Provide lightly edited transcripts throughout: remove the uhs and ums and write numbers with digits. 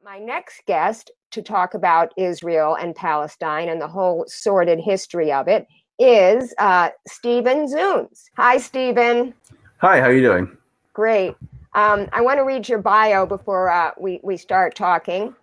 My next guest to talk about Israel and Palestine and the whole sordid history of it is Stephen Zunes. Hi, Stephen. Hi, how are you doing? Great. I want to read your bio before we start talking.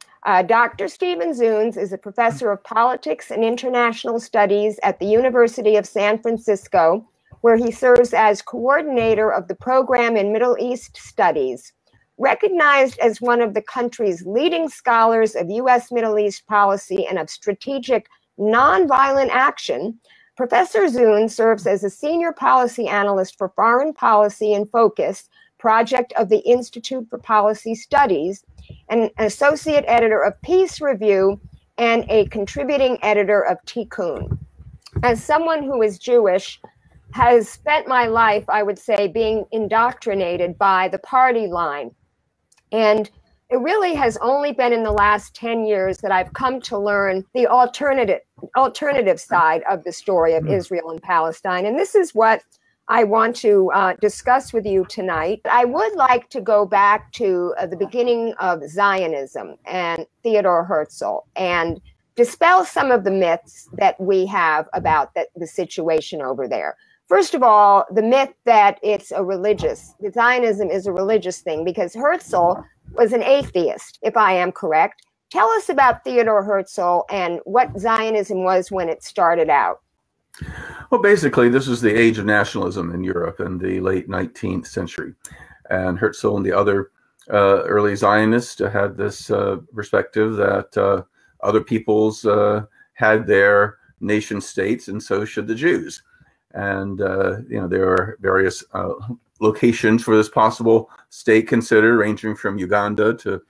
Dr. Stephen Zunes is a professor of politics and international studies at the University of San Francisco, where he serves as coordinator of the program in Middle East Studies. Recognized as one of the country's leading scholars of U.S. Middle East policy and of strategic nonviolent action, Professor Zunes serves as a senior policy analyst for Foreign Policy in Focus project of the Institute for Policy Studies, and an associate editor of Peace Review, and a contributing editor of Tikkun. As someone who is Jewish, has spent my life, I would say, being indoctrinated by the party line. And it really has only been in the last 10 years that I've come to learn the alternative side of the story of Israel and Palestine. And this is what I want to discuss with you tonight. I would like to go back to the beginning of Zionism and Theodor Herzl and dispel some of the myths that we have about the situation over there. First of all, the myth that that Zionism is a religious thing, because Herzl was an atheist, if I am correct. Tell us about Theodor Herzl and what Zionism was when it started out. Well, basically, this was the age of nationalism in Europe in the late 19th century. And Herzl and the other early Zionists had this perspective that other peoples had their nation states, and so should the Jews. And, there are various locations for this possible state considered, ranging from Uganda to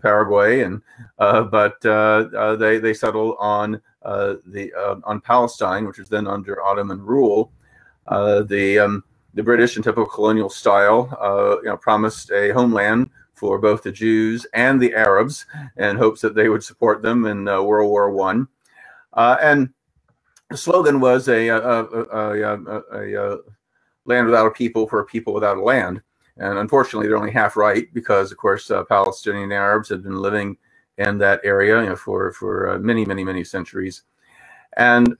Paraguay, and but they settled on Palestine, which was then under Ottoman rule. The British, in typical colonial style, promised a homeland for both the Jews and the Arabs in hopes that they would support them in World War I. And the slogan was a land without a people for a people without a land. And unfortunately, they're only half right, because, of course, Palestinian Arabs had been living in that area for many, many, many centuries. And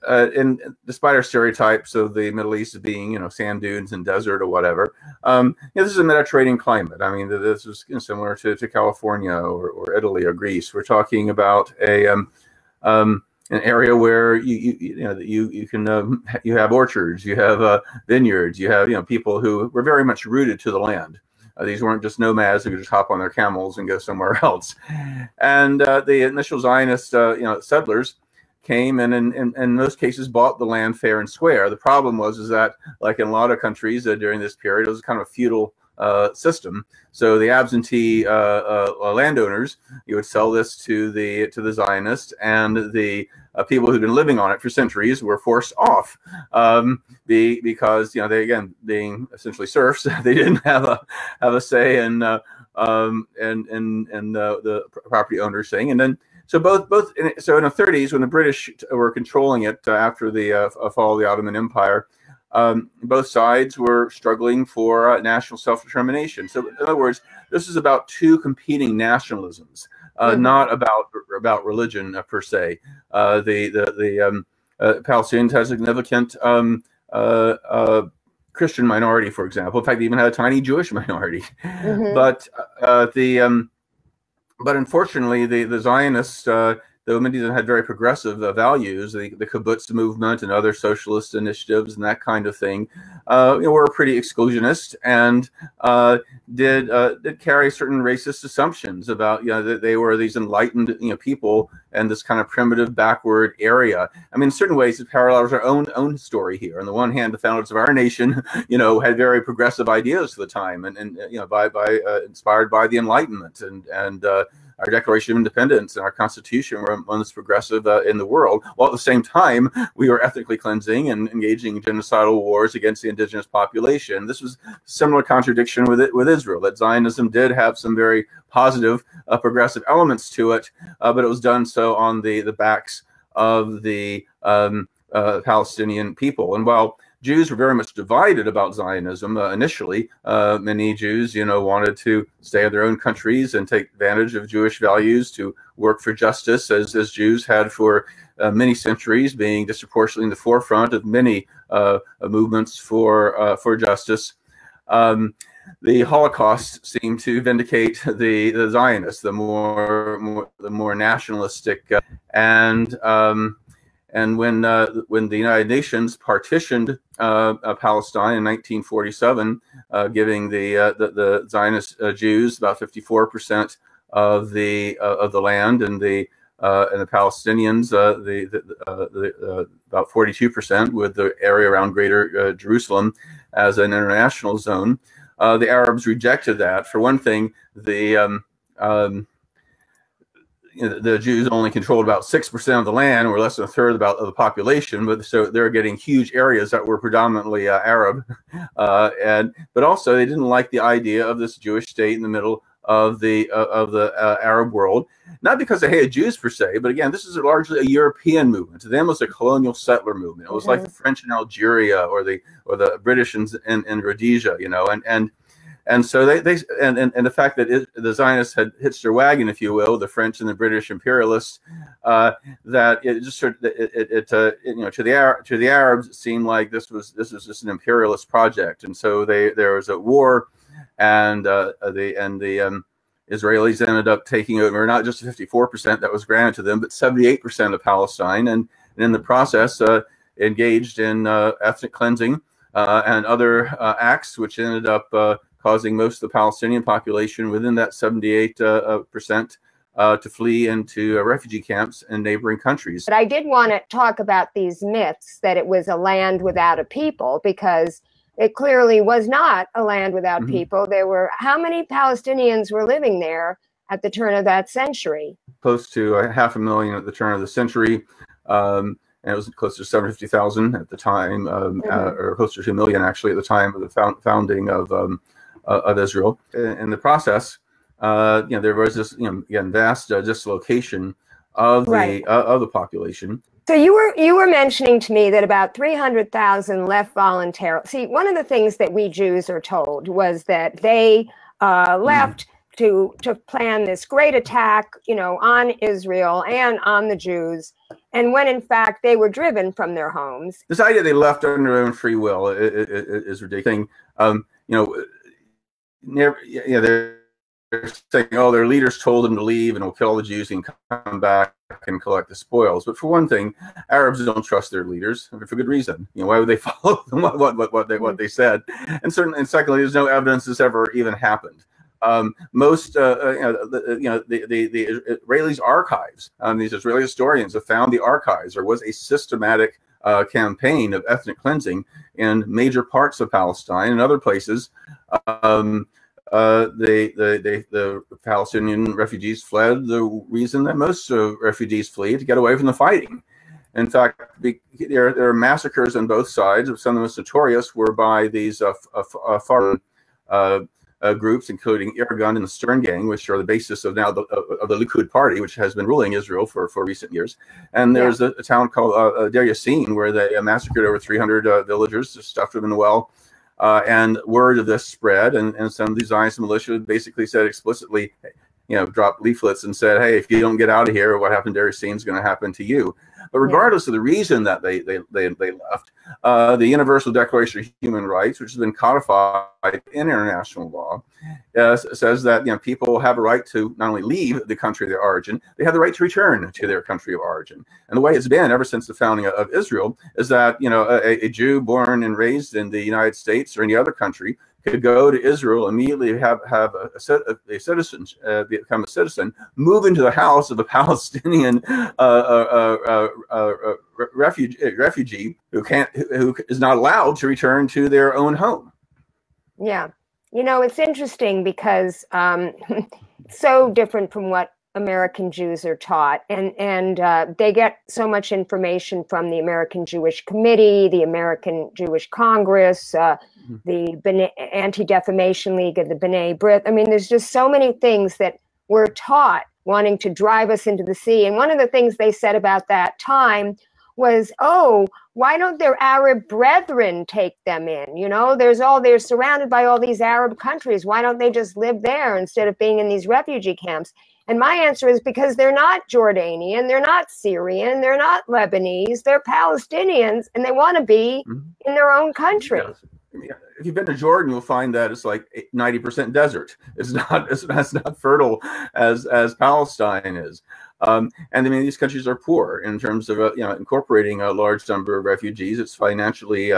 despite our stereotypes of the Middle East as being, sand dunes and desert or whatever, this is a Mediterranean climate. I mean, this is similar to California or Italy or Greece. We're talking about an area where you have orchards, you have vineyards, you have people who were very much rooted to the land. These weren't just nomads who could just hop on their camels and go somewhere else. And the initial Zionist settlers came and in most cases bought the land fair and square. The problem was that, like in a lot of countries during this period, it was kind of a feudal system. So the absentee landowners, you would sell this to the Zionists, and the people who'd been living on it for centuries were forced off because they, again, being essentially serfs, they didn't have a say in the property owners thing. And then so in the 30s, when the British were controlling it after the fall of the Ottoman Empire, both sides were struggling for national self-determination. So, in other words, this is about two competing nationalisms, not about religion per se. The Palestinians had a significant Christian minority, for example. In fact, they even had a tiny Jewish minority. But unfortunately, the Zionists, though many of them had very progressive values, the kibbutz movement and other socialist initiatives and that kind of thing, were pretty exclusionist and did carry certain racist assumptions about that they were these enlightened people in this kind of primitive backward area. I mean, in certain ways, it parallels our own story here. On the one hand, the founders of our nation, had very progressive ideas for the time, and inspired by the Enlightenment and our Declaration of Independence and our Constitution were most progressive in the world, while at the same time we were ethnically cleansing and engaging in genocidal wars against the indigenous population. This was a similar contradiction with Israel, that Zionism did have some very positive progressive elements to it, but it was done so on the backs of the Palestinian people. And while Jews were very much divided about Zionism initially. Many Jews, wanted to stay in their own countries and take advantage of Jewish values, to work for justice, as Jews had for many centuries, being disproportionately in the forefront of many movements for justice. The Holocaust seemed to vindicate the Zionists, the more nationalistic, and when the United Nations partitioned Palestine in 1947, giving the Zionist Jews about 54% of the land, and the Palestinians about 42%, with the area around Greater Jerusalem as an international zone. The Arabs rejected that. For one thing, the Jews only controlled about 6% of the land, or less than a third of the population, but so they're getting huge areas that were predominantly Arab, but also they didn't like the idea of this Jewish state in the middle of the Arab world, not because they hated Jews per se, but again, this is largely a European movement. To them, it was a colonial settler movement. It was like the French in Algeria, or the British in Rhodesia, and so the fact that the Zionists had hitched their wagon, if you will, the French and the British imperialists, that it just sort of, to the Arabs, it seemed like this was just an imperialist project, and so there was a war, and the Israelis ended up taking over not just 54% that was granted to them, but 78% of Palestine, and in the process engaged in ethnic cleansing and other acts, which ended up causing most of the Palestinian population within that 78% to flee into refugee camps in neighboring countries. But I did want to talk about these myths that it was a land without a people, because it clearly was not a land without people. There were, how many Palestinians were living there at the turn of that century? Close to 500,000 at the turn of the century. And it was close to 750,000 at the time, or closer to 1 million actually at the time of the founding of Israel. In the process, there was this, again, vast dislocation of the population. So you were mentioning to me that about 300,000 left voluntarily. See, one of the things that we Jews are told was that they left to plan this great attack, on Israel and on the Jews, and when in fact they were driven from their homes. This idea they left on their own free will is ridiculous. They're saying, oh, their leaders told them to leave and we'll kill all the Jews and come back and collect the spoils. But for one thing, Arabs don't trust their leaders for good reason. Why would they follow them, what they said? And secondly, there's no evidence this ever even happened. Most the Israelis' archives, these Israeli historians have found the archives. There was a systematic campaign of ethnic cleansing in major parts of Palestine and other places. The Palestinian refugees fled the reason that most refugees flee, to get away from the fighting. In fact, there are massacres on both sides. Some of the most notorious were by these foreign groups, including Irgun and the Stern Gang, which are the basis of now the Likud party, which has been ruling Israel for recent years. And there's a town called Deir Yassin, where they massacred over 300 villagers, just stuffed them in the well. And word of this spread, and some of these Zionist militia basically said explicitly, dropped leaflets and said, hey, if you don't get out of here, what happened to Deir Yassin is going to happen to you. But regardless of the reason that they left, the Universal Declaration of Human Rights, which has been codified in international law, says that people have a right to not only leave the country of their origin, they have the right to return to their country of origin. And the way it's been ever since the founding of Israel is that a Jew born and raised in the United States or any other country could go to Israel, immediately become a citizen, move into the house of a Palestinian refugee who is not allowed to return to their own home. Yeah, it's interesting because it's so different from what American Jews are taught, and they get so much information from the American Jewish Committee, the American Jewish Congress, the Anti-Defamation League of the B'nai B'rith. I mean, there's just so many things that we're taught wanting to drive us into the sea. And one of the things they said about that time was, oh, why don't their Arab brethren take them in? You know, they're surrounded by all these Arab countries. Why don't they just live there instead of being in these refugee camps? And my answer is because they're not Jordanian, they're not Syrian, they're not Lebanese, they're Palestinians, and they want to be in their own country. Yes. If you've been to Jordan, you'll find that it's like 90% desert. It's not fertile as Palestine is. And I mean, these countries are poor in terms of incorporating a large number of refugees. It's financially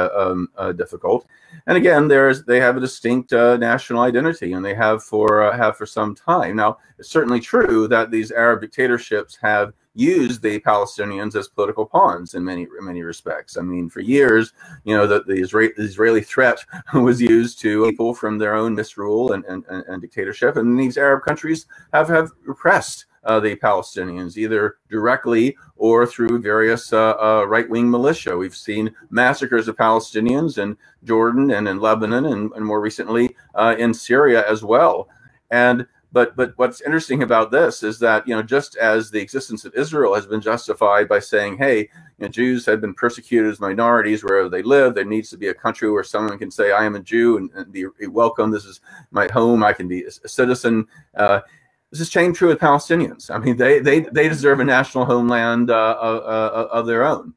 difficult. And again, they have a distinct national identity, and they have for some time. Now, it's certainly true that these Arab dictatorships have used the Palestinians as political pawns in many respects. I mean, for years, the Israeli threat was used to people from their own misrule and dictatorship, and these Arab countries have repressed the Palestinians, either directly or through various right-wing militia. We've seen massacres of Palestinians in Jordan and in Lebanon, and more recently in Syria as well. But what's interesting about this is that, just as the existence of Israel has been justified by saying, hey, Jews have been persecuted as minorities wherever they live, there needs to be a country where someone can say, I am a Jew and be welcome. This is my home. I can be a citizen. This is chained true with Palestinians. I mean, they deserve a national homeland of their own,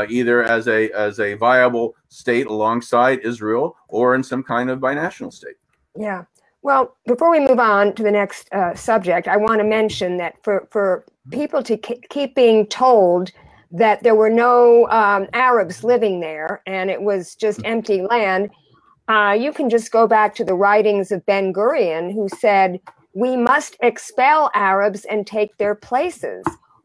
either as a viable state alongside Israel or in some kind of binational state. Yeah. Well, before we move on to the next subject, I want to mention that for people to keep being told that there were no Arabs living there and it was just empty land, you can just go back to the writings of Ben-Gurion, who said, we must expel Arabs and take their places.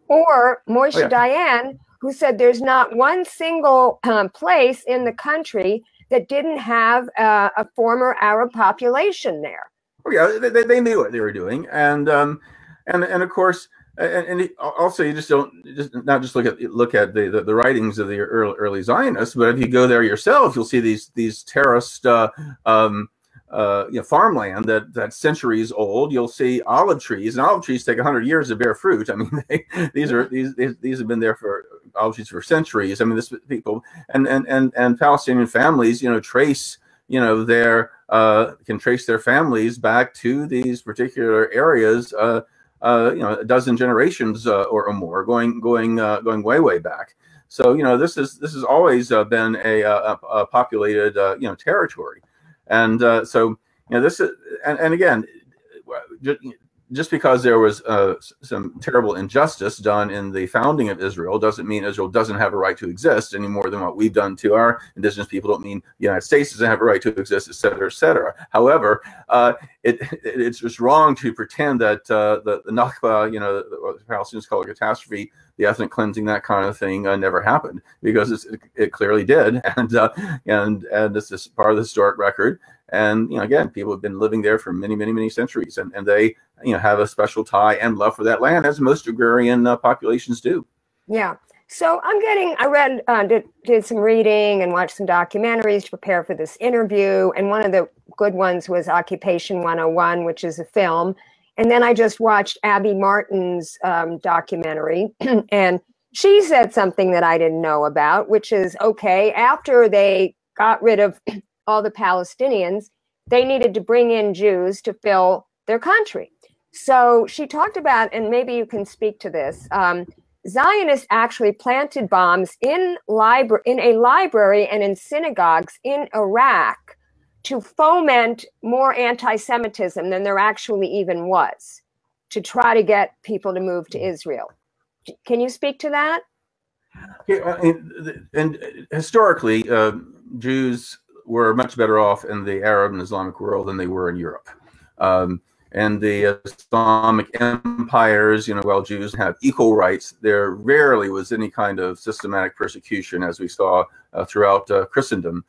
Or Moshe Dayan, who said there's not one single place in the country that didn't have a former Arab population there. Oh yeah, they knew what they were doing, and of course, and also you not just look at the writings of the early Zionists, but if you go there yourself, you'll see these terraced farmland that's centuries old. You'll see olive trees, and olive trees take 100 years to bear fruit. I mean, these have been there for olive trees for centuries. I mean, this people and Palestinian families, trace can trace their families back to these particular areas. A dozen generations or more, going way back. So this has always been a populated territory. And so, this is, and again, just because there was some terrible injustice done in the founding of Israel doesn't mean Israel doesn't have a right to exist any more than what we've done to our indigenous people. Don't mean the United States doesn't have a right to exist, et cetera, et cetera. However, it's just wrong to pretend that the Nakba, what the Palestinians call a catastrophe, the ethnic cleansing, that kind of thing, never happened, because it clearly did, and this is part of the historic record. And again, people have been living there for many centuries, and they have a special tie and love for that land, as most agrarian populations do. Yeah. So I did some reading and watched some documentaries to prepare for this interview, and one of the good ones was Occupation 101, which is a film. And then I just watched Abby Martin's documentary, and she said something that I didn't know about, which is, okay, after they got rid of all the Palestinians, they needed to bring in Jews to fill their country. So she talked about, and maybe you can speak to this, Zionists actually planted bombs in a library and in synagogues in Iraq to foment more anti-Semitism than there actually even was, to try to get people to move to Israel. Can you speak to that? Yeah, and historically, Jews were much better off in the Arab and Islamic world than they were in Europe. And the Islamic empires, while Jews have equal rights, there rarely was any kind of systematic persecution, as we saw throughout Christendom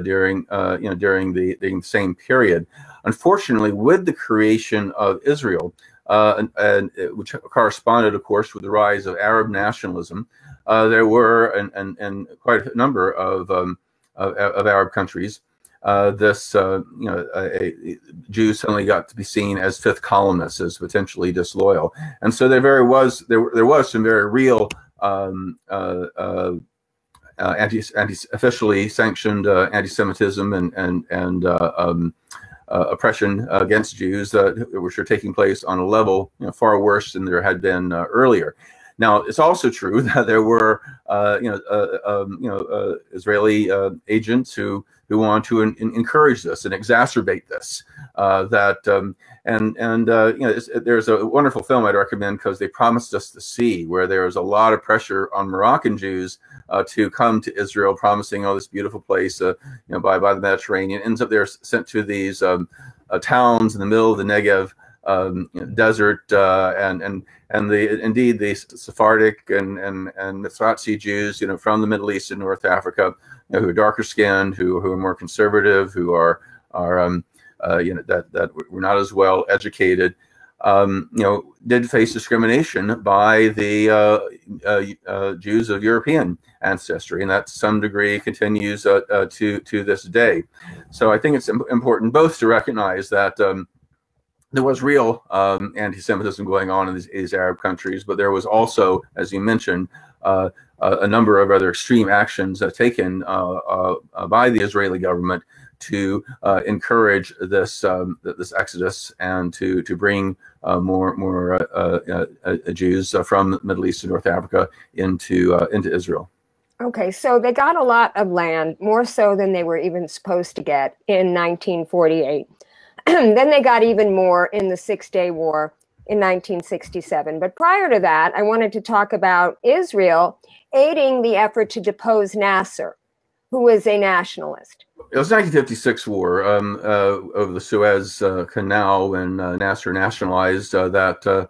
during the same period. Unfortunately, with the creation of Israel, which corresponded, of course, with the rise of Arab nationalism, there were and quite a number of Arab countries. Jews suddenly got to be seen as fifth columnists, as potentially disloyal, and so there was some very real officially sanctioned anti-Semitism and oppression against Jews, which are taking place on a level far worse than there had been earlier. Now, it's also true that there were Israeli agents who want to encourage this and exacerbate this. There's a wonderful film I'd recommend, because They Promised Us the Sea, where there's a lot of pressure on Moroccan Jews to come to Israel, promising, oh, this beautiful place, by the Mediterranean. Ends up they're sent to these towns in the middle of the Negev desert, and the Sephardic and Mizrahi Jews, from the Middle East and North Africa, who are darker skinned, who are more conservative, who are that were not as well educated, did face discrimination by the Jews of European ancestry, and that to some degree continues to this day. So I think it's important both to recognize that there was real anti-Semitism going on in these Arab countries, but there was also, as you mentioned, a number of other extreme actions taken by the Israeli government to encourage this exodus and to bring more Jews from the Middle East and North Africa into Israel. Okay, so they got a lot of land, more so than they were even supposed to get in 1948. Then they got even more in the Six-Day War in 1967. But prior to that, I wanted to talk about Israel aiding the effort to depose Nasser, who was a nationalist. It was 1956 war over the Suez Canal, when Nasser nationalized that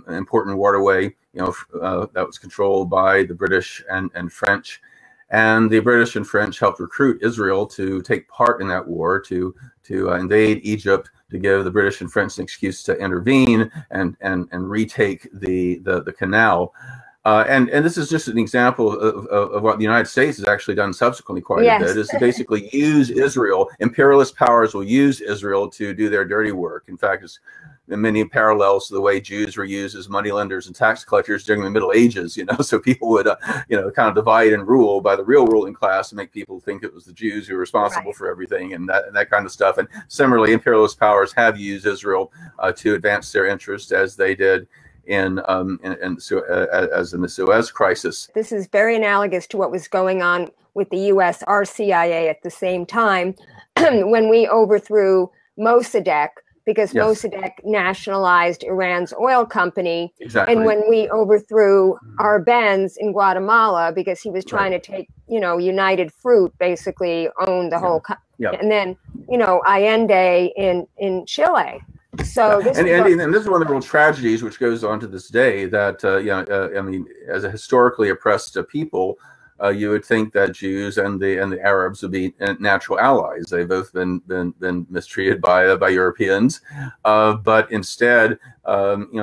important waterway, that was controlled by the British and French. And the British and French helped recruit Israel to take part in that war, to invade Egypt, to give the British and French an excuse to intervene and retake the canal. And this is just an example of what the United States has actually done subsequently quite a bit, is to basically use Israel. Imperialist powers will use Israel to do their dirty work. In fact, it's many parallels to the way Jews were used as moneylenders and tax collectors during the Middle Ages, so people would, kind of divide and rule by the real ruling class and make people think it was the Jews who were responsible for everything and that kind of stuff. And similarly, imperialist powers have used Israel to advance their interests, as they did as in the Suez crisis. This is very analogous to what was going on with the U.S. RCIA at the same time when we overthrew Mossadegh, because Mossadegh nationalized Iran's oil company. Exactly. And when we overthrew Arbenz in Guatemala, because he was trying to take, United Fruit, basically owned the whole and then, Allende in Chile. So this and this is one of the real tragedies which goes on to this day, that as a historically oppressed people, you would think that Jews and the Arabs would be natural allies. They've both been mistreated by Europeans, but instead, the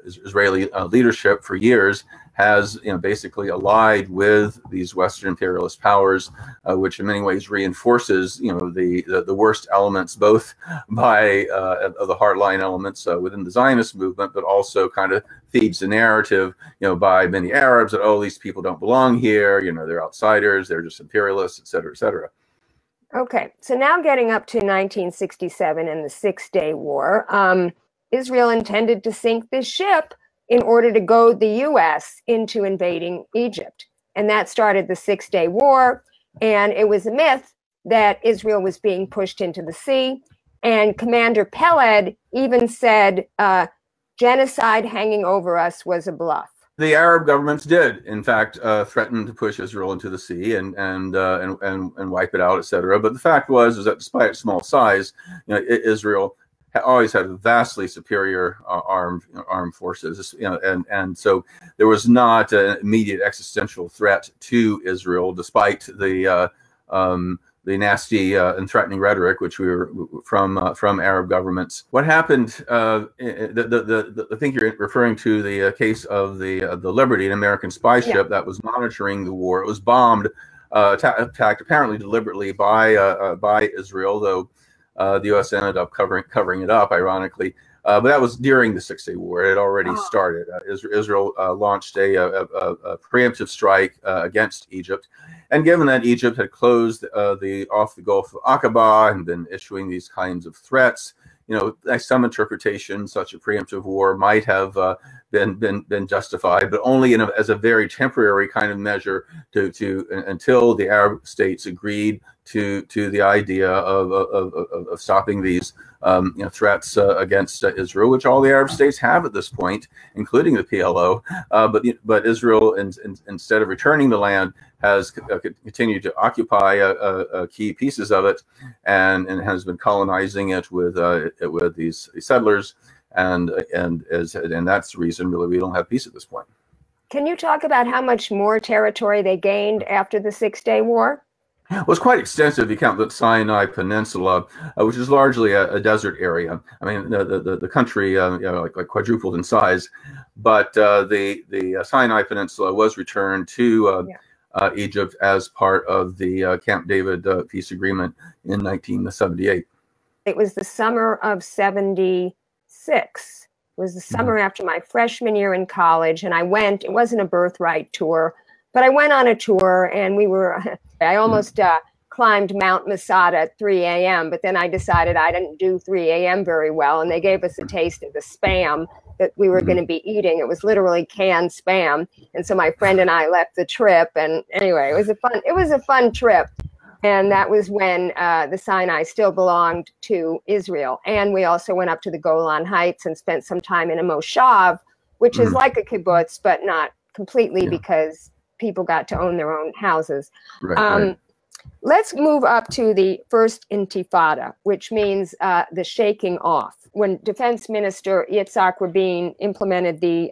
Israeli leadership for years has basically allied with these Western imperialist powers, which in many ways reinforces the worst elements, both by of the hardline elements within the Zionist movement, but also kind of feeds the narrative by many Arabs that, oh, these people don't belong here, they're outsiders, they're just imperialists, et cetera, et cetera. Okay, so now getting up to 1967 and the Six-Day War, Israel intended to sink this ship in order to goad the U.S. into invading Egypt. And that started the Six-Day War. And it was a myth that Israel was being pushed into the sea. And Commander Peled even said, genocide hanging over us was a bluff. The Arab governments did, in fact, threaten to push Israel into the sea and wipe it out, etc. But the fact was that despite its small size, Israel always had vastly superior armed forces, and so there was not an immediate existential threat to Israel, despite the nasty and threatening rhetoric which we were from Arab governments. What happened? I think you're referring to the case of the Liberty, an American spy ship that was monitoring the war. It was bombed, attacked apparently deliberately by Israel, though the U.S. ended up covering it up, ironically. But that was during the Six-Day War. It had already Oh. started. Israel launched a preemptive strike against Egypt. And given that Egypt had closed off the Gulf of Aqaba and been issuing these kinds of threats, by some interpretation, such a preemptive war might have been justified, but only as a very temporary kind of measure until the Arab states agreed to the idea of stopping these threats against Israel, which all the Arab states have at this point, including the PLO. But Israel, instead of returning the land, has continued to occupy key pieces of it, and has been colonizing it with these settlers, and that's the reason really we don't have peace at this point. Can you talk about how much more territory they gained after the Six-Day War? Well, it's quite extensive. You count the Sinai Peninsula, which is largely a desert area. I mean, the country like quadrupled in size, but the Sinai Peninsula was returned to Egypt as part of the Camp David peace agreement in 1978. It was the summer of '76. It was the summer after my freshman year in college, and I went. It wasn't a birthright tour, but I went on a tour, and I almost climbed Mount Masada at 3 a.m., but then I decided I didn't do 3 a.m. very well, and they gave us a taste of the spam that we were going to be eating. It was literally canned spam, and so my friend and I left the trip. And anyway, it was a fun trip, and that was when the Sinai still belonged to Israel. And we also went up to the Golan Heights and spent some time in a moshav, which is like a kibbutz, but not completely, because people got to own their own houses. Right. Let's move up to the first Intifada, which means the shaking off, when Defense Minister Yitzhak Rabin implemented the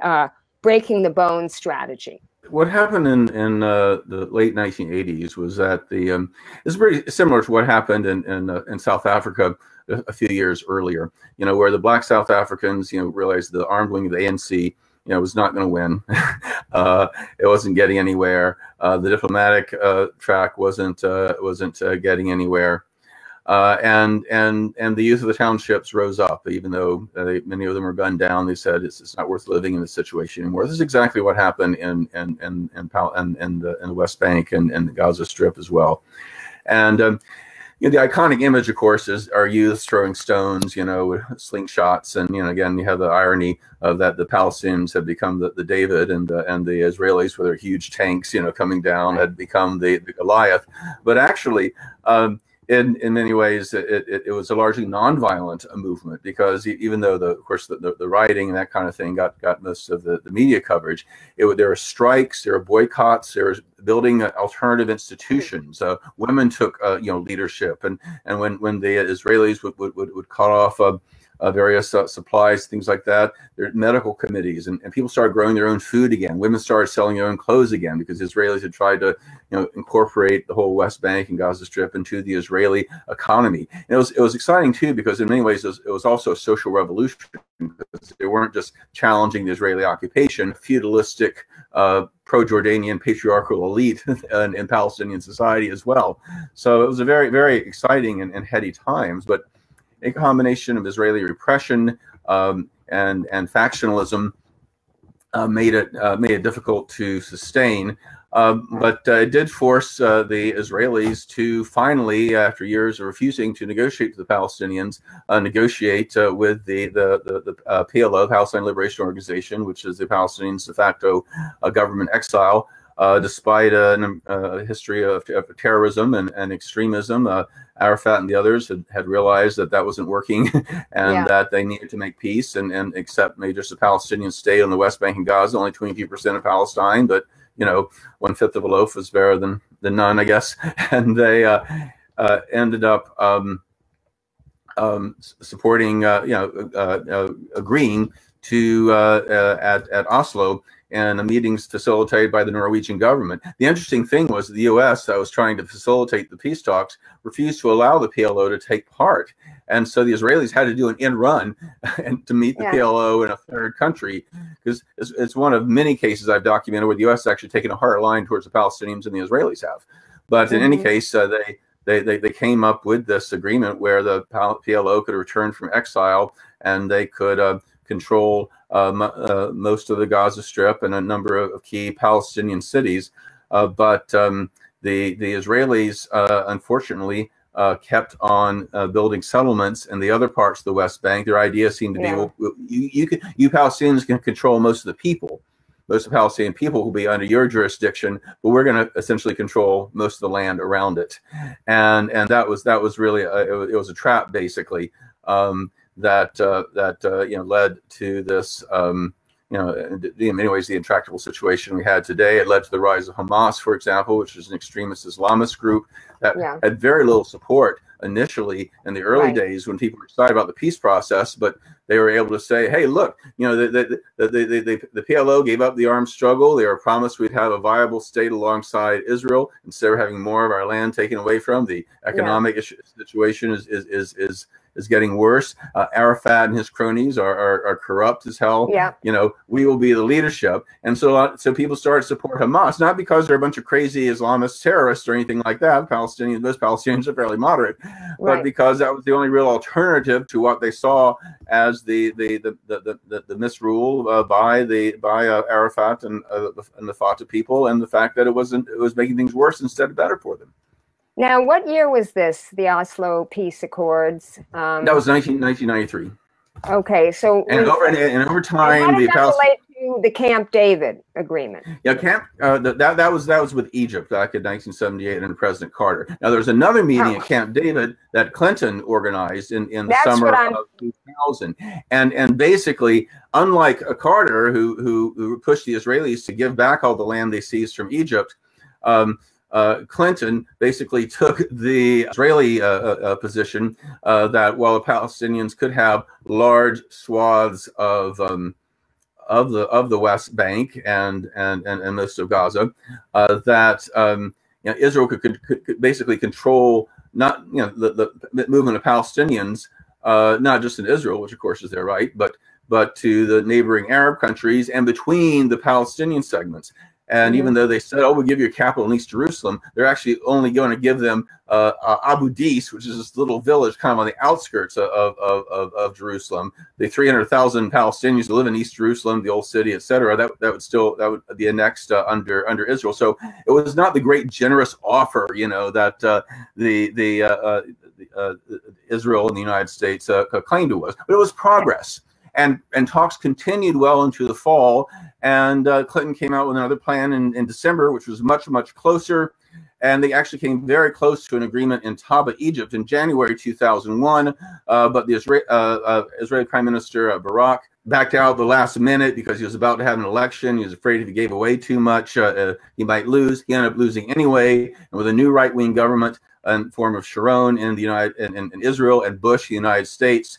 breaking the bones strategy. What happened in the late 1980s was that this is very similar to what happened in South Africa a few years earlier, where the black South Africans, realized the armed wing of the ANC, was not going to win. It wasn't getting anywhere. The diplomatic track wasn't getting anywhere. And the youth of the townships rose up, even though many of them were gunned down. They said it's not worth living in this situation anymore. This is exactly what happened in the West Bank and the Gaza Strip as well. And the iconic image, of course, is our youth throwing stones, with slingshots, and again you have the irony of that the Palestinians have become the David, and the Israelis with their huge tanks, coming down, had become the Goliath. But actually, in many ways, it was a largely nonviolent movement, because even though of course the rioting and that kind of thing got most of the media coverage, there were strikes, there were boycotts, there was building alternative institutions. Women took leadership, and when the Israelis would cut off various supplies, things like that, there are medical committees, and people started growing their own food again. Women started selling their own clothes again, because the Israelis had tried to incorporate the whole West Bank and Gaza Strip into the Israeli economy. And it was exciting too, because in many ways it was also a social revolution, because they weren't just challenging the Israeli occupation, feudalistic pro-Jordanian patriarchal elite in Palestinian society as well. So it was a very, very exciting and heady times. But a combination of Israeli repression and factionalism made it difficult to sustain. But it did force the Israelis to finally, after years of refusing to negotiate with the Palestinians, negotiate with the PLO, Palestine Liberation Organization, which is the Palestinians' de facto government exile. Despite a history of terrorism and extremism, Arafat and the others had realized that wasn't working, and that they needed to make peace and accept just a Palestinian state on the West Bank and Gaza, only 22% of Palestine, but 1/5 of a loaf was better than none, I guess. And they ended up supporting, agreeing to at Oslo, and the meetings facilitated by the Norwegian government. The interesting thing was the U.S. that was trying to facilitate the peace talks refused to allow the PLO to take part. And so the Israelis had to do an end run and to meet the PLO in a third country, because it's one of many cases I've documented where the U.S. has actually taken a harder line towards the Palestinians than the Israelis have. But in any case, they came up with this agreement where the PLO could return from exile and they could control most of the Gaza Strip and a number of key Palestinian cities. But the Israelis, unfortunately, kept on building settlements in the other parts of the West Bank. Their idea seemed to be, well, you Palestinians can control most of the people. Most of the Palestinian people will be under your jurisdiction, but we're going to essentially control most of the land around it. And that was really it was a trap, basically, that led to this in many ways the intractable situation we had today. It led to the rise of Hamas, for example, which is an extremist Islamist group that had very little support initially in the early days when people were excited about the peace process, but they were able to say, hey, look, the PLO gave up the armed struggle. They were promised we'd have a viable state alongside Israel instead of having more of our land taken away from. The economic situation is getting worse. Arafat and his cronies are corrupt as hell. We will be the leadership. And so people started to support Hamas, not because they're a bunch of crazy Islamist terrorists or anything like that. Most Palestinians are fairly moderate, but because that was the only real alternative to what they saw as the misrule by Arafat and the Fatah people, and the fact that it was making things worse instead of better for them. Now, what year was this, the Oslo Peace Accords? That was 1993. Okay, so over time, how did that relate to the Camp David agreement? Yeah, that was with Egypt back in 1978 under President Carter. Now, there was another meeting at Camp David that Clinton organized in the summer of 2000, and basically, unlike Carter, who pushed the Israelis to give back all the land they seized from Egypt. Clinton basically took the Israeli position that while the Palestinians could have large swaths of the West Bank and most of Gaza, that Israel could basically control not the movement of Palestinians, not just in Israel, which of course is their right, but to the neighboring Arab countries and between the Palestinian segments. And even though they said, oh, we'll give you a capital in East Jerusalem, they're actually only going to give them Abu Dis, which is this little village kind of on the outskirts of Jerusalem. The 300,000 Palestinians who live in East Jerusalem, the old city, etc. That would be annexed under Israel. So it was not the great generous offer, that Israel and the United States claimed it was, but it was progress. And talks continued well into the fall, and Clinton came out with another plan in December, which was much, much closer. And they actually came very close to an agreement in Taba, Egypt in January 2001. But the Israeli Prime Minister Barak backed out at the last minute because he was about to have an election. He was afraid if he gave away too much, he might lose. He ended up losing anyway. And with a new right-wing government in form of Sharon in Israel and Bush, the United States,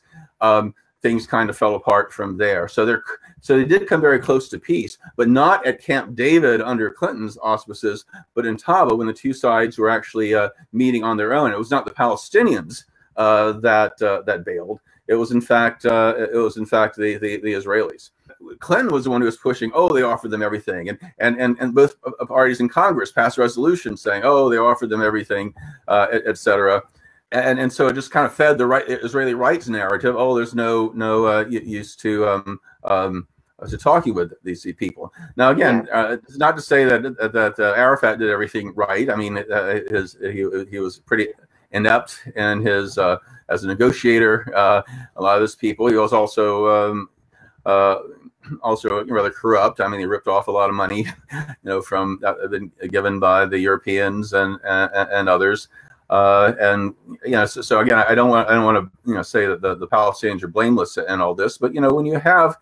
things kind of fell apart from there. So they did come very close to peace, but not at Camp David under Clinton's auspices, but in Taba when the two sides were actually meeting on their own. It was not the Palestinians that bailed. It was in fact the Israelis. Clinton was the one who was pushing. Oh, they offered them everything, and both parties in Congress passed resolutions saying, oh, they offered them everything, etc. And so it just kind of fed the Israeli rights narrative. Oh, there's no use to talking with these people. Now, again, it's not to say that Arafat did everything right. I mean, he was pretty inept in his as a negotiator. A lot of his people. He was also rather corrupt. I mean, he ripped off a lot of money, from been given by the Europeans and others. So again, I don't want to say that the Palestinians are blameless in all this, but when you have,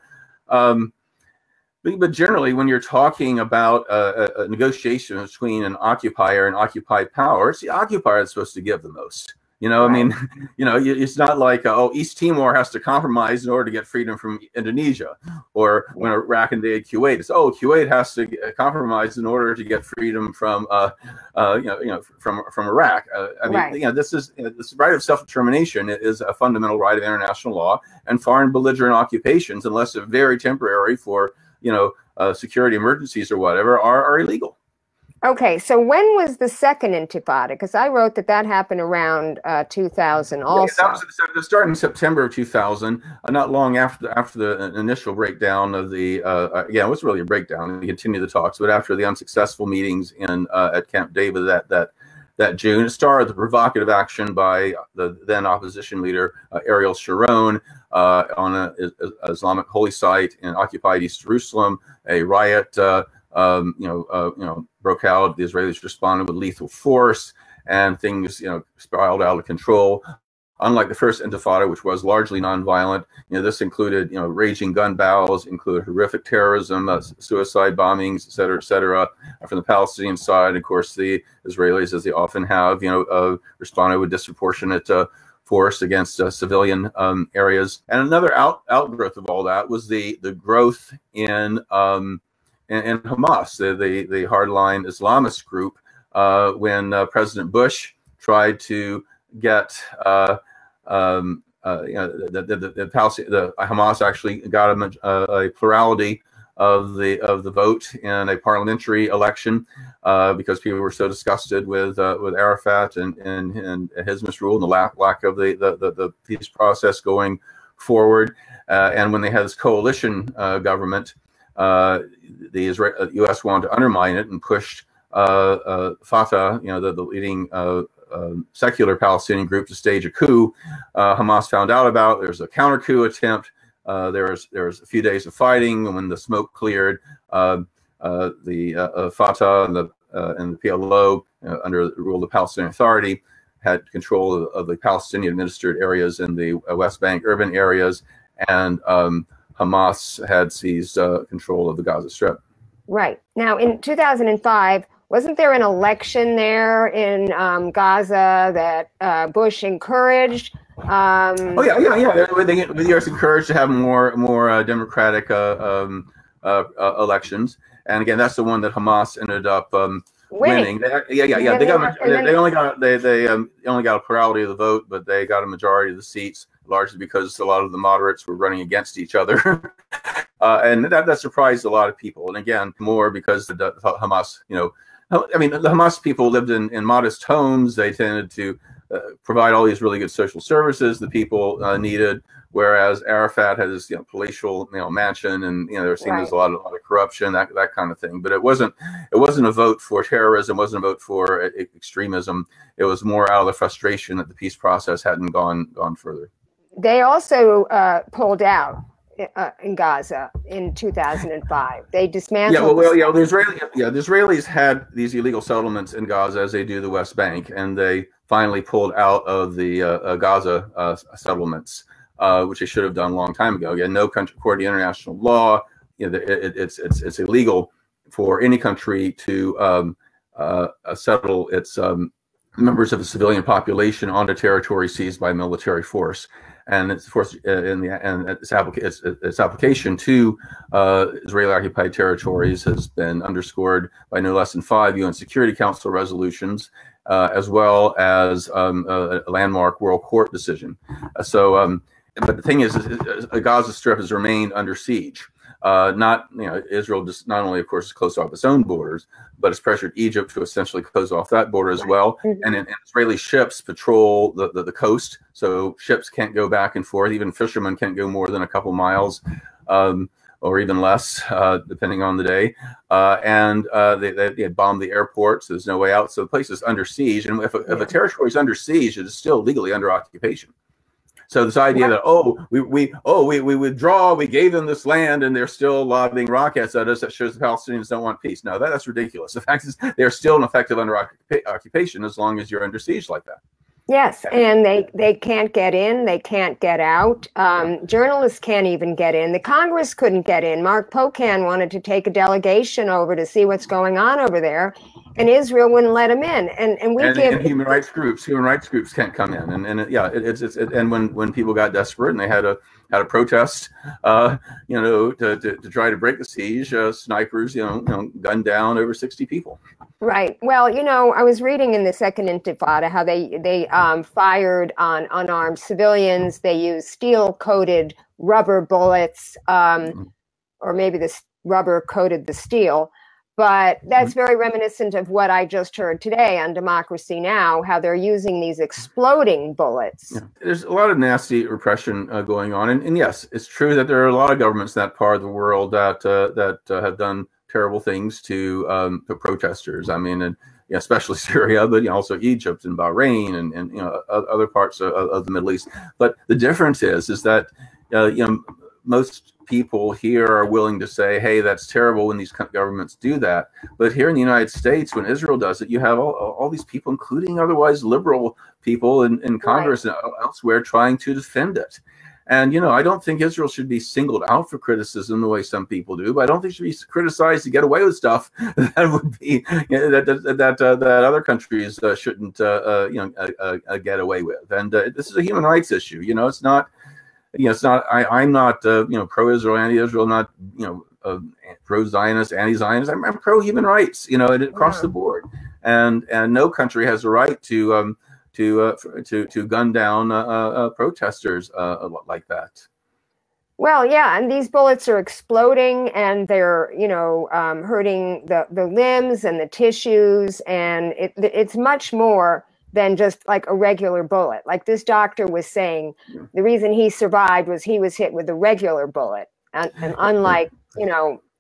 but generally when you're talking about a negotiation between an occupier and occupied power, it's the occupier that's supposed to give the most. I mean, it's not like, East Timor has to compromise in order to get freedom from Indonesia, or when Iraq invaded Kuwait, it's, Kuwait has to compromise in order to get freedom from, from Iraq. I mean, this right of self-determination is a fundamental right of international law, and foreign belligerent occupations, unless they're very temporary for, security emergencies or whatever, are illegal. Okay, so when was the second Intifada? Because I wrote that happened around 2000 also. Yeah, that was starting in September of 2000, not long after the initial breakdown of the it was really a breakdown. We continued the talks, but after the unsuccessful meetings in at Camp David that June, it started the provocative action by the then opposition leader Ariel Sharon on an Islamic holy site in occupied East Jerusalem. A riot, broke out. The Israelis responded with lethal force, and things, spiraled out of control. Unlike the first Intifada, which was largely nonviolent, this included, raging gun battles, included horrific terrorism, suicide bombings, et cetera, from the Palestinian side. Of course, the Israelis, as they often have, responded with disproportionate force against civilian areas. And another outgrowth of all that was the growth in Hamas, the hardline Islamist group, when President Bush tried to get the Hamas actually got a plurality of the vote in a parliamentary election because people were so disgusted with Arafat and his misrule and the lack of the peace process going forward. And when they had this coalition government, the U.S. wanted to undermine it and pushed Fatah, the leading secular Palestinian group, to stage a coup. Hamas found out about it. There was a counter coup attempt. There was a few days of fighting, and when the smoke cleared, the Fatah and the PLO, under the rule of the Palestinian Authority, had control of the Palestinian-administered areas in the West Bank urban areas, and Hamas had seized control of the Gaza Strip. Right. Now, in 2005, wasn't there an election there in Gaza that Bush encouraged? Yeah. The U.S. encouraged to have more democratic elections, and again, that's the one that Hamas ended up winning. They only got a plurality of the vote, but they got a majority of the seats, largely because a lot of the moderates were running against each other, and that surprised a lot of people. And again, more because the Hamas, the Hamas people lived in modest homes. They tended to provide all these really good social services the people needed, whereas Arafat had this palatial mansion, and there seemed there's a lot of corruption, that kind of thing. But it wasn't a vote for terrorism, it wasn't a vote for extremism. It was more out of the frustration that the peace process hadn't gone further. They also pulled out in Gaza in 2005. They dismantled. The Israelis had these illegal settlements in Gaza, as they do the West Bank, and they finally pulled out of the Gaza settlements, which they should have done a long time ago. Again, no country, according to international law, it's illegal for any country to settle its members of the civilian population onto territory seized by military force. And its application to Israeli-occupied territories has been underscored by no less than 5 UN Security Council resolutions, as well as a landmark World Court decision. But the thing is, the Gaza Strip has remained under siege. Israel just not only, of course, closed off its own borders, but it's pressured Egypt to essentially close off that border as well. And Israeli ships patrol the coast, so ships can't go back and forth. Even fishermen can't go more than a couple miles, or even less, depending on the day. And they bombed the airport, so there's no way out. So the place is under siege, and if a territory is under siege, it is still legally under occupation. So this idea that we withdraw, we gave them this land, and they're still lobbing rockets at us, that shows the Palestinians don't want peace. No, that's ridiculous. The fact is, they're still an effective under occupation as long as you're under siege like that. Yes, and they can't get in, they can't get out. Journalists can't even get in. The Congress couldn't get in. Mark Pocan wanted to take a delegation over to see what's going on over there, and Israel wouldn't let him in. And human rights groups can't come in. And when people got desperate and they had a protest, to try to break the siege, snipers, gunned down over 60 people. Right. Well, I was reading in the second Intifada how they fired on unarmed civilians. They used steel-coated rubber bullets, or maybe the rubber coated the steel. But that's very reminiscent of what I just heard today on Democracy Now!, how they're using these exploding bullets. Yeah. There's a lot of nasty repression going on. And yes, it's true that there are a lot of governments in that part of the world that have done terrible things to protesters. I mean, and especially Syria, but also Egypt and Bahrain and other parts of the Middle East. But the difference is that most people here are willing to say, hey, that's terrible when these governments do that. But here in the United States, when Israel does it, you have all these people, including otherwise liberal people in Congress and elsewhere, trying to defend it. And, I don't think Israel should be singled out for criticism the way some people do, but I don't think it should be criticized to get away with stuff that would be, that other countries shouldn't, get away with. And this is a human rights issue. It's not, I'm not, pro-Israel, anti-Israel, not, pro-Zionist, anti-Zionist. I'm pro-human rights, across the board. And no country has a right to gun down protesters like that. Well, yeah, and these bullets are exploding, and they're hurting the limbs and the tissues, and it's much more than just like a regular bullet. Like this doctor was saying, the reason he survived was he was hit with a regular bullet, and unlike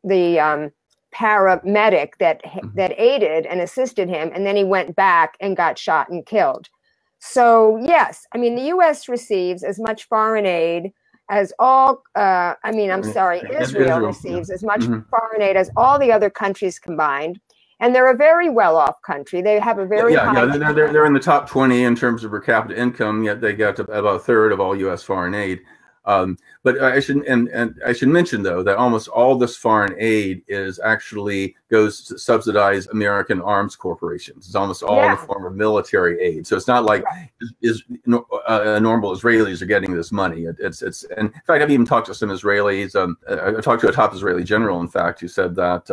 the paramedic that aided and assisted him, and then he went back and got shot and killed. So yes, I mean, the U.S. receives as much foreign aid as all, Israel receives as much foreign aid as all the other countries combined. And they're a very well-off country. They have a very high... They're in the top 20 in terms of per capita income, yet they got to about a third of all U.S. foreign aid. But I should mention, though, that almost all this foreign aid goes to subsidize American arms corporations. It's almost all in the form of military aid. So it's not like normal Israelis are getting this money. It's and in fact, I've even talked to some Israelis. I talked to a top Israeli general, in fact, who said that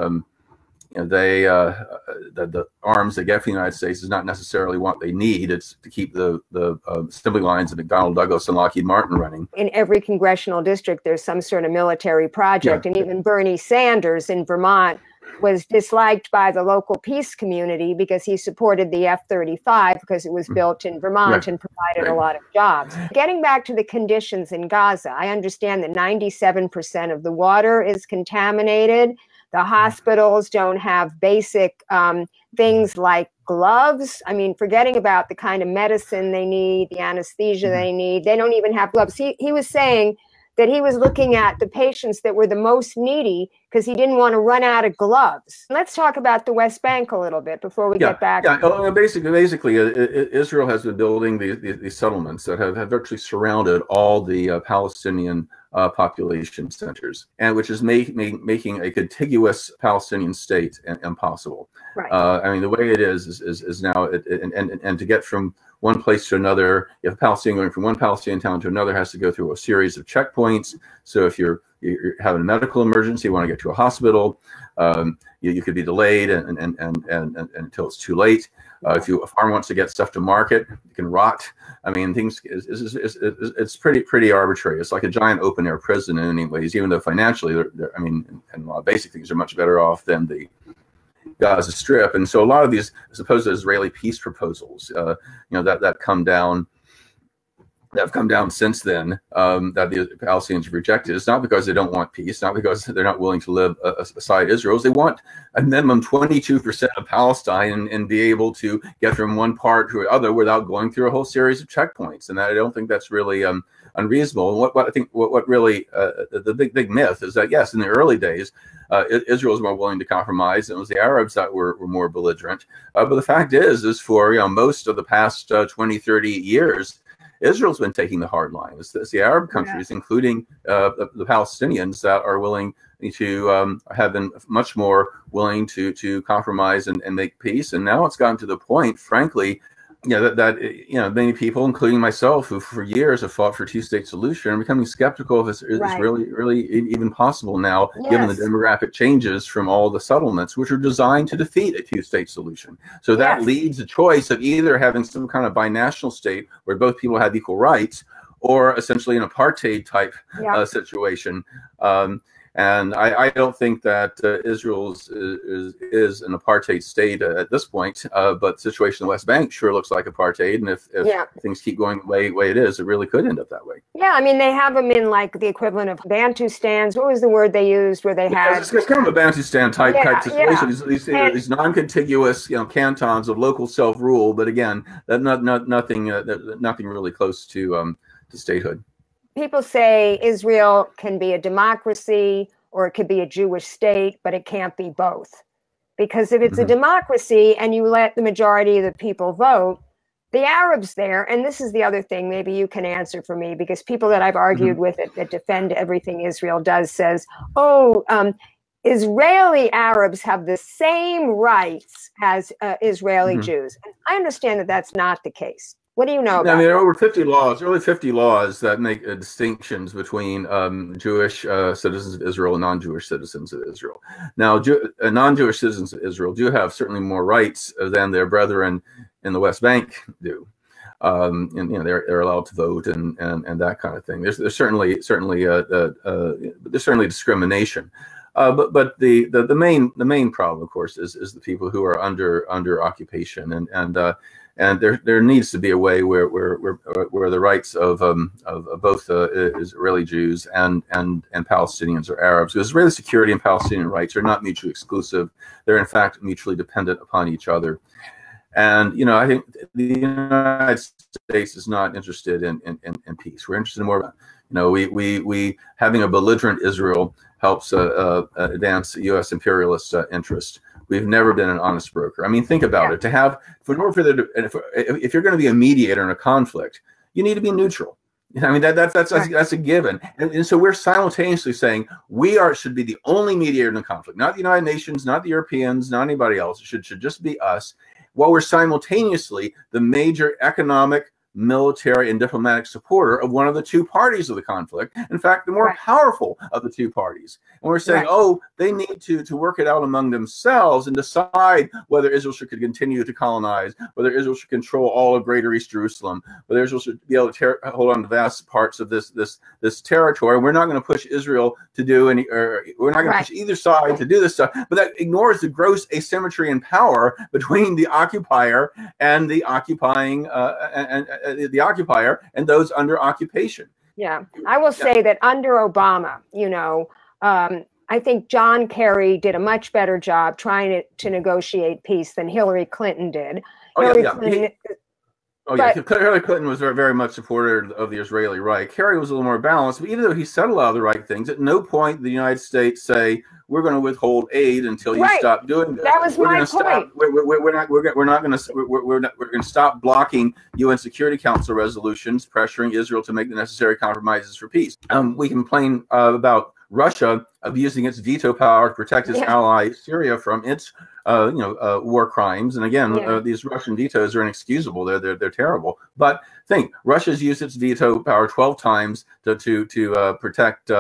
the arms they get from the United States is not necessarily what they need. It's to keep the assembly lines of McDonnell Douglas and Lockheed Martin running. In every congressional district, there's some sort of military project. And even Bernie Sanders in Vermont was disliked by the local peace community because he supported the F-35 because it was built in Vermont and provided a lot of jobs. Getting back to the conditions in Gaza, I understand that 97% of the water is contaminated. The hospitals don't have basic things like gloves. I mean, forgetting about the kind of medicine they need, the anesthesia they need, they don't even have gloves. He was saying that he was looking at the patients that were the most needy because he didn't want to run out of gloves. Let's talk about the West Bank a little bit before we get back. Basically, Israel has been building these settlements that have virtually surrounded all the Palestinian population centers, and which is making a contiguous Palestinian state impossible. Right. I mean, the way it is now, and to get from one place to another, if a Palestinian going from one Palestinian town to another has to go through a series of checkpoints. So if you're having a medical emergency, you want to get to a hospital, you could be delayed and until it's too late. If a farmer wants to get stuff to market, it can rot. I mean, it's pretty arbitrary. It's like a giant open air prison in many ways, even though financially, and a lot of basic things are much better off than the Gaza Strip. And so a lot of these supposed Israeli peace proposals, that have come down since then, that the Palestinians have rejected. It's not because they don't want peace, not because they're not willing to live beside Israel. They want a minimum 22% of Palestine and be able to get from one part to the other without going through a whole series of checkpoints. And I don't think that's really unreasonable. And what I think what really the big myth is that, yes, in the early days, Israel was more willing to compromise, and it was the Arabs that were more belligerent. But the fact is for most of the past 20, 30 years, Israel's been taking the hard line. It's the Arab countries, including the Palestinians, that are willing to have been much more willing to compromise and make peace. And now it's gotten to the point, frankly, that many people, including myself, who for years have fought for a two-state solution, are becoming skeptical if it's really even possible now, given the demographic changes from all the settlements, which are designed to defeat a two-state solution. So that leads the choice of either having some kind of binational state where both people have equal rights, or essentially an apartheid type situation. And I don't think that Israel is an apartheid state at this point, but the situation in the West Bank sure looks like apartheid. And if things keep going the way it is, it really could end up that way. Yeah, I mean, they have them in like the equivalent of Bantustans. What was the word they used where they had? It's kind of a Bantustan type situation. Yeah. These non-contiguous, cantons of local self-rule, but again, nothing really close to statehood. People say Israel can be a democracy or it could be a Jewish state, but it can't be both. Because if it's a democracy and you let the majority of the people vote, the Arabs there, and this is the other thing, maybe you can answer for me, because people that I've argued with that defend everything Israel does says, Israeli Arabs have the same rights as Israeli Jews. And I understand that that's not the case. What do you know about there are over 50 laws, early 50 laws that make distinctions between Jewish citizens of Israel and non-Jewish citizens of Israel. Now, non-Jewish citizens of Israel do have certainly more rights than their brethren in the West Bank do. And they're allowed to vote and that kind of thing. There's certainly discrimination. But the main problem, of course, is the people who are under occupation, and there needs to be a way where the rights of both Israeli Jews and Palestinians or Arabs, because Israeli security and Palestinian rights are not mutually exclusive. They're in fact mutually dependent upon each other. And I think the United States is not interested in peace. We're interested in more. We having a belligerent Israel helps advance U.S. imperialist interest. We've never been an honest broker. I mean, think about it. If you're going to be a mediator in a conflict, you need to be neutral. I mean, that's a given. And so we're simultaneously saying should be the only mediator in the conflict, not the United Nations, not the Europeans, not anybody else. It should just be us. While we're simultaneously the major economic, military, and diplomatic supporter of one of the two parties of the conflict. In fact, the more powerful of the two parties. And we're saying, they need to work it out among themselves and decide whether Israel should continue to colonize, whether Israel should control all of Greater East Jerusalem, whether Israel should be able to hold on to vast parts of this territory. We're not going to push Israel to do any, or we're not going to push either side to do this stuff. But that ignores the gross asymmetry in power between the occupier and the occupying the occupier and those under occupation. Yeah, I will say that under Obama, I think John Kerry did a much better job trying to negotiate peace than Hillary Clinton did. Hillary Clinton was very, very much supporter of the Israeli right. Kerry was a little more balanced, but even though he said a lot of the right things, at no point did the United States say, we're going to withhold aid until you stop doing this. That was my point. We're going to stop blocking UN Security Council resolutions, pressuring Israel to make the necessary compromises for peace. We complain about Russia abusing its veto power to protect its ally Syria from its war crimes. And again, these Russian vetoes are inexcusable. They're terrible. But think, Russia's used its veto power 12 times to protect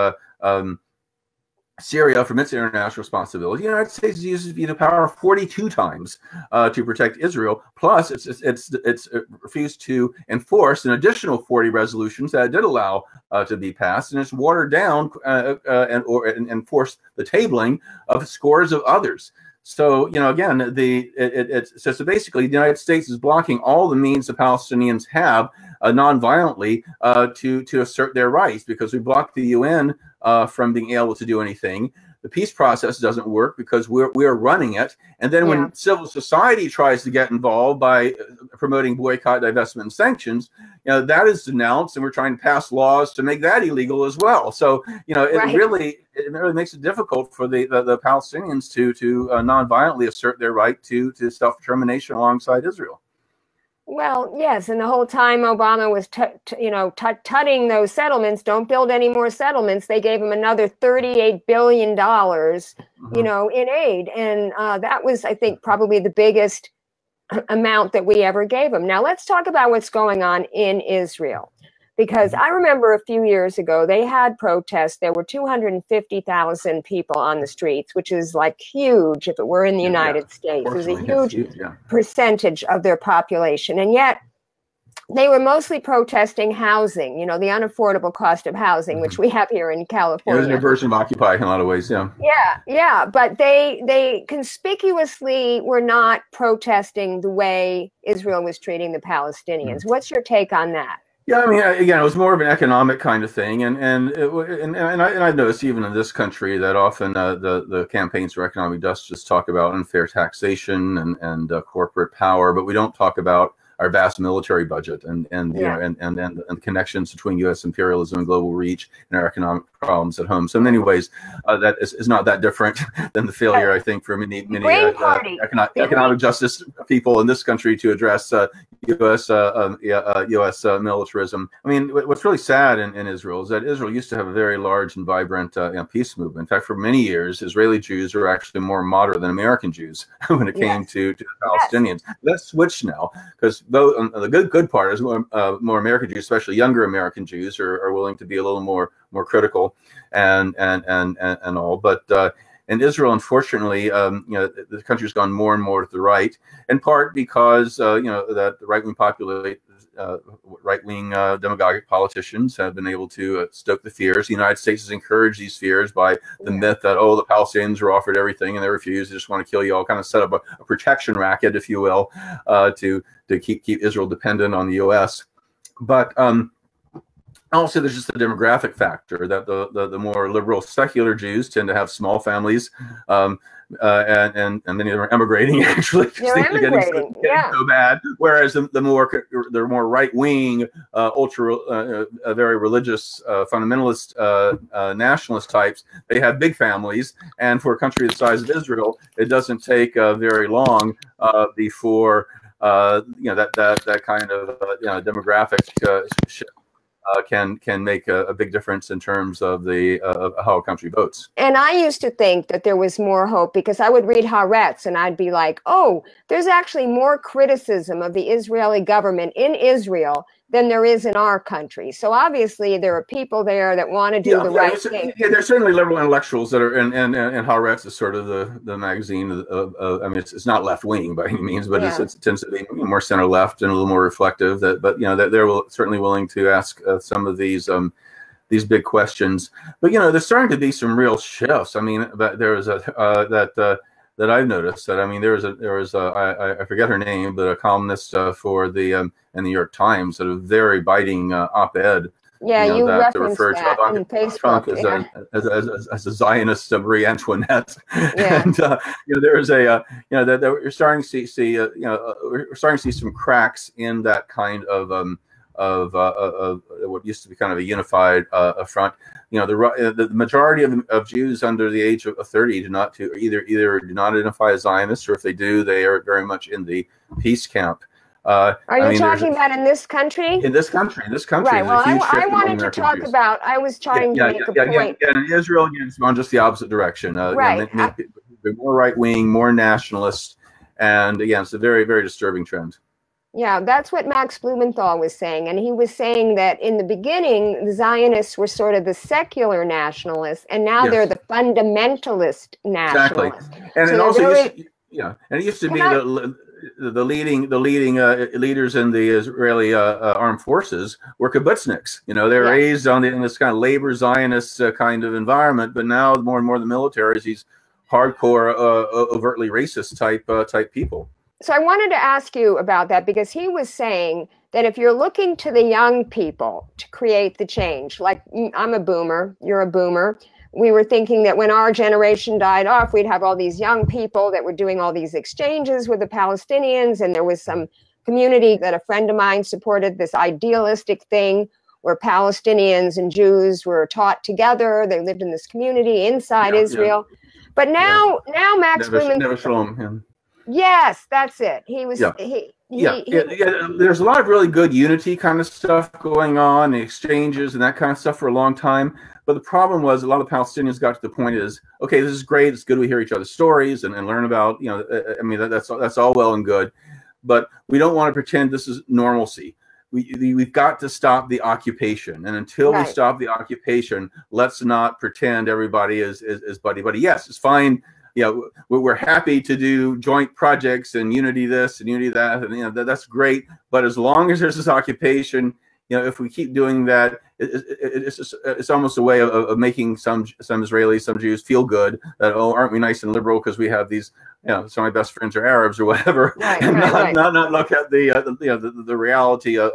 Syria from its international responsibility. The United States uses veto power 42 times to protect Israel. Plus, it's refused to enforce an additional 40 resolutions that it did allow to be passed, and it's watered down and enforced the tabling of scores of others. So, again, so basically the United States is blocking all the means the Palestinians have non-violently to assert their rights, because we block the UN from being able to do anything. The peace process doesn't work because we're running it. And then when civil society tries to get involved by promoting boycott, divestment, and sanctions, that is denounced, and we're trying to pass laws to make that illegal as well. So, it really makes it difficult for the Palestinians to non-violently assert their right to self-determination alongside Israel. Well, yes, and the whole time Obama was, tutting those settlements, don't build any more settlements. They gave him another $38 billion, in aid. And that was, I think, probably the biggest amount that we ever gave him. Now, let's talk about what's going on in Israel. Because I remember a few years ago, they had protests. There were 250,000 people on the streets, which is like huge if it were in the United States. It was a huge percentage of their population. And yet they were mostly protesting housing, you know, the unaffordable cost of housing, which we have here in California. It was an version of Occupy in a lot of ways, yeah. Yeah, but they conspicuously were not protesting the way Israel was treating the Palestinians. What's your take on that? Yeah, I mean, again, it was more of an economic kind of thing, and I've noticed even in this country that often the campaigns for economic justice talk about unfair taxation and corporate power, but we don't talk about our vast military budget and the connections between U.S. imperialism and global reach and our economic problems at home. So in many ways, that is not that different than the failure, I think, for many economic justice people in this country to address U.S. militarism. I mean, what's really sad in Israel is that Israel used to have a very large and vibrant peace movement. In fact, for many years, Israeli Jews were actually more moderate than American Jews when it came to the Palestinians. That's switched now, because the good part is more American Jews, especially younger American Jews, are willing to be a little more critical and all. But in Israel, unfortunately, you know, the country's gone more and more to the right, in part because you know, that the right-wing demagogic politicians have been able to stoke the fears. The United States has encouraged these fears by the myth that, oh, the Palestinians were offered everything and they refused. They just want to kill you all. Kind of set up a protection racket, if you will, to keep Israel dependent on the U.S. But also, there's just a demographic factor that the more liberal secular Jews tend to have small families, and many of them are emigrating actually. They're emigrating, getting so bad. Whereas the more right wing, very religious, fundamentalist, nationalist types, they have big families, and for a country the size of Israel, it doesn't take very long before you know, that kind of demographic shift can make a big difference in terms of how a country votes. And I used to think that there was more hope, because I would read Haaretz and I'd be like, oh, there's actually more criticism of the Israeli government in Israel than there is in our country. So obviously there are people there that want to do the right thing. Yeah, there's certainly liberal intellectuals that are, and Haaretz is sort of the magazine of I mean, it's not left wing by any means, but it tends to be more center left and a little more reflective. But you know, they're certainly willing to ask some of these big questions. But you know, there's starting to be some real shifts. I mean, there was that I've noticed that, I mean, there was I forget her name, but a columnist for the in the New York Times, that a very biting op-ed. Yeah, you referenced that on Facebook. As a Zionist Marie Antoinette. Yeah. And you know, there is that we're starting to see we're starting to see some cracks in that kind of what used to be kind of a unified front. You know, the majority of Jews under the age of 30 either do not identify as Zionists, or if they do, they are very much in the peace camp. Are you talking about in this country? In this country. Right. Well, I wanted to talk about. I was trying to make a point. Yeah, in Israel, again, it's gone just the opposite direction. Right. You know, they're more right wing, more nationalist, and again, it's a very, very disturbing trend. Yeah, that's what Max Blumenthal was saying. And he was saying that in the beginning, the Zionists were sort of the secular nationalists, and now they're the fundamentalist nationalists. Exactly. And it also it used to be the leading leaders in the Israeli armed forces were kibbutzniks. You know, they're raised in this kind of labor Zionist kind of environment, but now more and more the military is these hardcore, overtly racist type people. So I wanted to ask you about that, because he was saying that if you're looking to the young people to create the change, like I'm a boomer, you're a boomer. We were thinking that when our generation died off, we'd have all these young people that were doing all these exchanges with the Palestinians. And there was some community that a friend of mine supported, this idealistic thing where Palestinians and Jews were taught together. They lived in this community inside Israel. Yeah. But now Max Blumenthal. Yes, that's it. He was. There's a lot of really good unity kind of stuff going on, the exchanges and that kind of stuff for a long time. But the problem was a lot of Palestinians got to the point is, okay, this is great. It's good we hear each other's stories and learn about, you know, I mean, that's all well and good. But we don't want to pretend this is normalcy. We've got to stop the occupation. And until we stop the occupation, let's not pretend everybody is buddy-buddy. Yes, it's fine. we're happy to do joint projects and unity this and unity that, and that's great. But as long as there's this occupation, if we keep doing that, it's almost a way of making some Israelis, some Jews feel good that, oh, aren't we nice and liberal because we have these, some of my best friends are Arabs or whatever, and not look at the reality of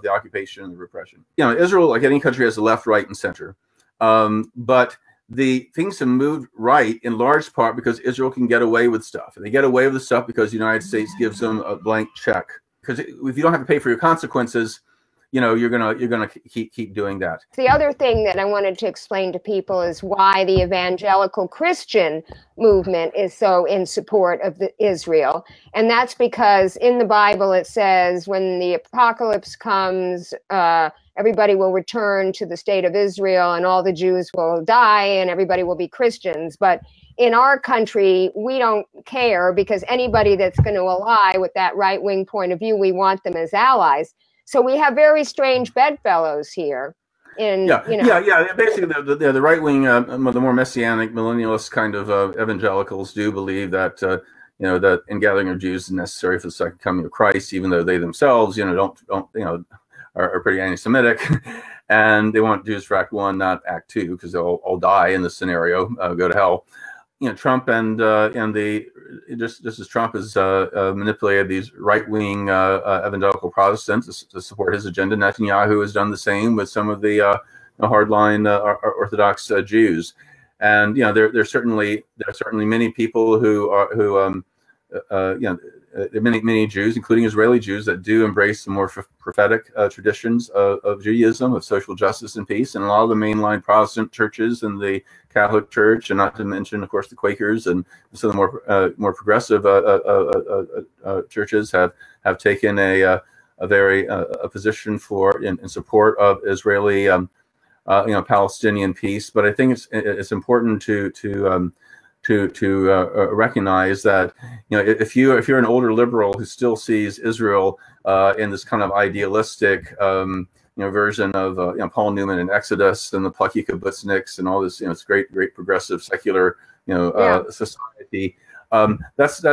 the occupation and the repression. Israel, like any country, has a left, right, and center, but the things have moved right in large part because Israel can get away with stuff, and they get away with the stuff because the United States gives them a blank check. Because if you don't have to pay for your consequences, you're gonna keep doing that. The other thing that I wanted to explain to people is why the evangelical Christian movement is so in support of Israel, and that's because in the Bible it says when the apocalypse comes, everybody will return to the state of Israel, and all the Jews will die, and everybody will be Christians. But in our country, we don't care, because anybody that's going to ally with that right-wing point of view, we want them as allies. So we have very strange bedfellows here. Basically, the right wing, the more messianic, millennialist kind of evangelicals do believe that that ingathering of Jews is necessary for the second coming of Christ, even though they themselves are pretty anti-Semitic, and they want Jews for Act 1, not Act 2, because they'll all die in this scenario, go to hell. Trump and just as Trump has manipulated these right-wing evangelical Protestants to support his agenda, Netanyahu has done the same with some of the hardline Orthodox Jews, and there are certainly many people many Jews, including Israeli Jews, that do embrace the more prophetic traditions of Judaism, of social justice and peace, and a lot of the mainline Protestant churches and the Catholic Church, and not to mention, of course, the Quakers and some of the more progressive churches have taken a position in support of Israeli Palestinian peace. But I think it's important to recognize that if you're an older liberal who still sees Israel in this kind of idealistic version of Paul Newman and Exodus and the plucky kibbutzniks and all this it's great progressive secular society, that's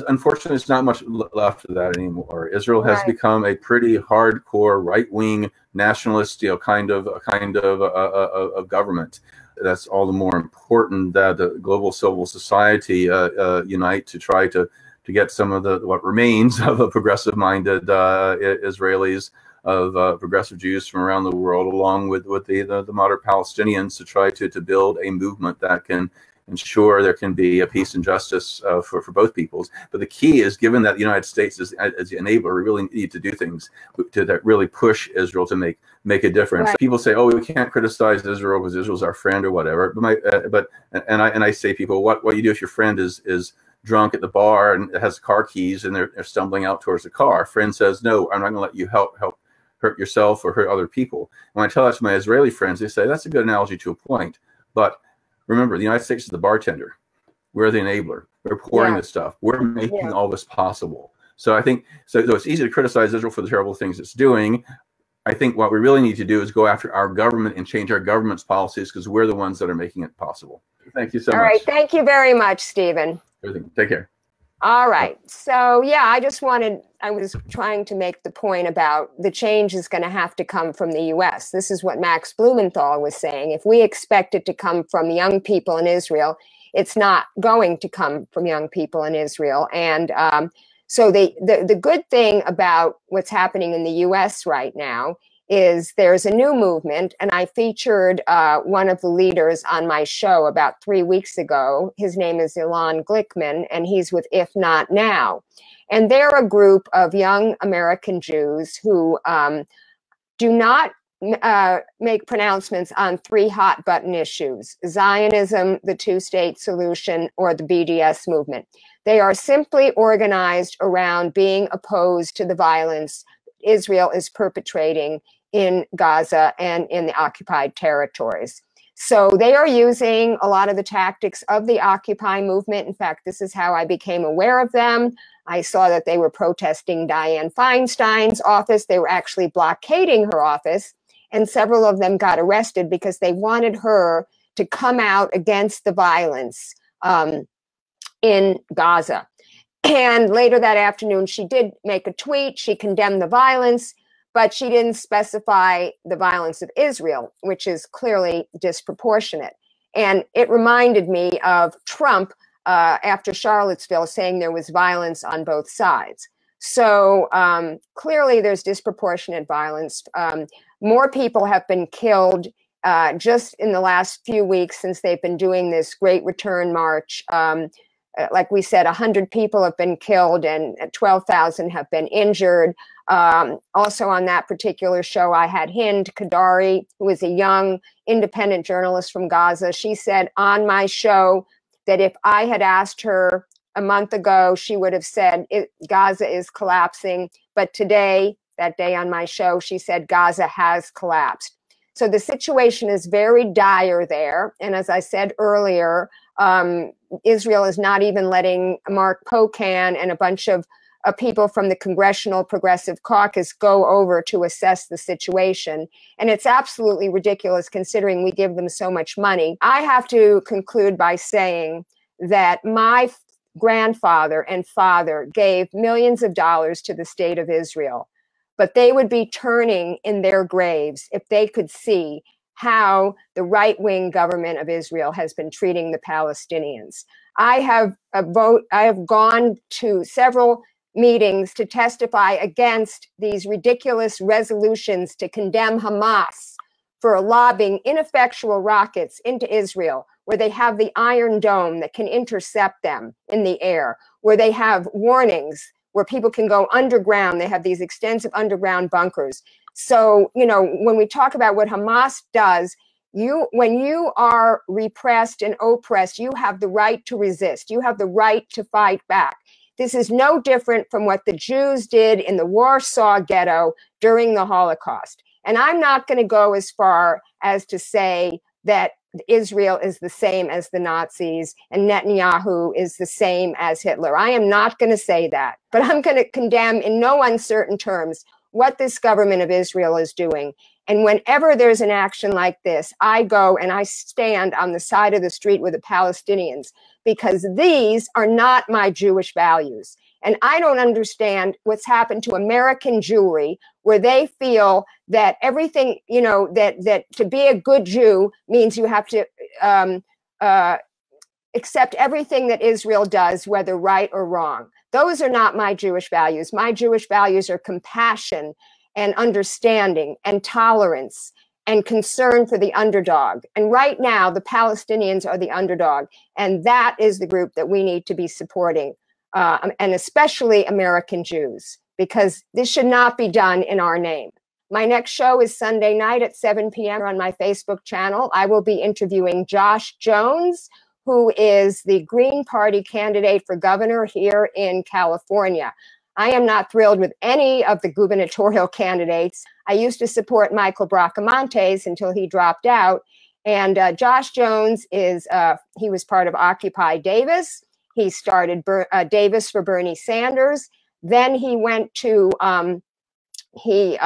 unfortunately there's not much left of that anymore. Israel has become a pretty hardcore right-wing nationalist kind of government. That's all the more important that the global civil society unite to try to get some of what remains of a progressive-minded Israelis, of progressive Jews from around the world, along with the moderate Palestinians, to try to build a movement that can ensure there can be a peace and justice for both peoples. But the key is, given that the United States is as the enabler, we really need to do things that really push Israel to make a difference. Right. People say, "Oh, we can't criticize Israel because Israel's our friend or whatever." But I say, people, what you do if your friend is drunk at the bar and has car keys and they're stumbling out towards the car? Friend says, "No, I'm not going to let you help hurt yourself or hurt other people." When I tell that to my Israeli friends, they say that's a good analogy to a point, but remember, the United States is the bartender. We're the enabler. We're pouring this stuff. We're making all this possible. So I think, it's easy to criticize Israel for the terrible things it's doing. I think what we really need to do is go after our government and change our government's policies, because we're the ones that are making it possible. Thank you so much. All right. Thank you very much, Stephen. Everything. Take care. All right. So, I was trying to make the point about the change is going to have to come from the U.S. This is what Max Blumenthal was saying. If we expect it to come from young people in Israel, it's not going to come from young people in Israel. And so the good thing about what's happening in the U.S. right now is there's a new movement, and I featured one of the leaders on my show about 3 weeks ago. His name is Ilan Glickman, and he's with If Not Now. And they're a group of young American Jews who do not make pronouncements on 3 hot button issues: Zionism, the two-state solution, or the BDS movement. They are simply organized around being opposed to the violence Israel is perpetrating in Gaza and in the occupied territories. So they are using a lot of the tactics of the Occupy movement. In fact, this is how I became aware of them. I saw that they were protesting Dianne Feinstein's office. They were actually blockading her office, and several of them got arrested because they wanted her to come out against the violence in Gaza. And later that afternoon, she did make a tweet. She condemned the violence, but she didn't specify the violence of Israel, which is clearly disproportionate. And it reminded me of Trump after Charlottesville saying there was violence on both sides. So clearly there's disproportionate violence. More people have been killed just in the last few weeks since they've been doing this Great Return March. Like we said, 100 people have been killed and 12,000 have been injured. Also on that particular show, I had Hind Kadari, who is a young independent journalist from Gaza. She said on my show that if I had asked her a month ago, she would have said Gaza is collapsing. But today, that day on my show, she said Gaza has collapsed. So the situation is very dire there. And as I said earlier, Israel is not even letting Mark Pocan and a bunch of people from the Congressional Progressive Caucus go over to assess the situation. And it's absolutely ridiculous considering we give them so much money. I have to conclude by saying that my grandfather and father gave millions of dollars to the state of Israel, but they would be turning in their graves if they could see how the right-wing government of Israel has been treating the Palestinians. I have gone to several meetings to testify against these ridiculous resolutions to condemn Hamas for lobbing ineffectual rockets into Israel, where they have the Iron Dome that can intercept them in the air, where they have warnings where people can go underground. They have these extensive underground bunkers. So, you know, when we talk about what Hamas does, when you are repressed and oppressed, you have the right to resist. You have the right to fight back. This is no different from what the Jews did in the Warsaw Ghetto during the Holocaust. And I'm not going to go as far as to say that Israel is the same as the Nazis and Netanyahu is the same as Hitler. I am not going to say that, but I'm going to condemn in no uncertain terms what this government of Israel is doing. And whenever there's an action like this, I go and I stand on the side of the street with the Palestinians, because these are not my Jewish values. And I don't understand what's happened to American Jewry, where they feel that everything, you know, that to be a good Jew means you have to accept everything that Israel does, whether right or wrong. Those are not my Jewish values. My Jewish values are compassion and understanding and tolerance and concern for the underdog. And right now, the Palestinians are the underdog. And that is the group that we need to be supporting, and especially American Jews, because this should not be done in our name. My next show is Sunday night at 7 p.m. on my Facebook channel. I will be interviewing Josh Jones, who is the Green Party candidate for governor here in California. I am not thrilled with any of the gubernatorial candidates. I used to support Michael Bracamontes until he dropped out. And Josh Jones he was part of Occupy Davis. He started Davis for Bernie Sanders. Then he went to, he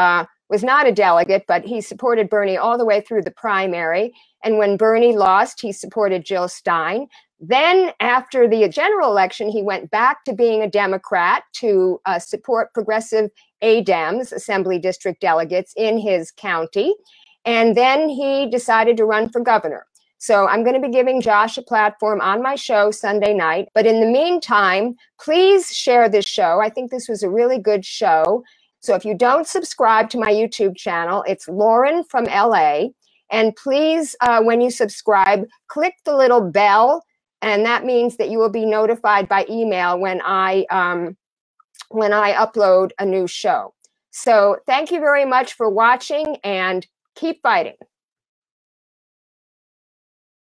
was not a delegate, but he supported Bernie all the way through the primary. And when Bernie lost, he supported Jill Stein. Then after the general election, he went back to being a Democrat to support progressive ADEMs, Assembly District delegates in his county. And then he decided to run for governor. So I'm going to be giving Josh a platform on my show Sunday night. But in the meantime, please share this show. I think this was a really good show. So if you don't subscribe to my YouTube channel, it's Lauren from LA. And please, when you subscribe, click the little bell. And that means that you will be notified by email when I upload a new show. So thank you very much for watching, and keep fighting.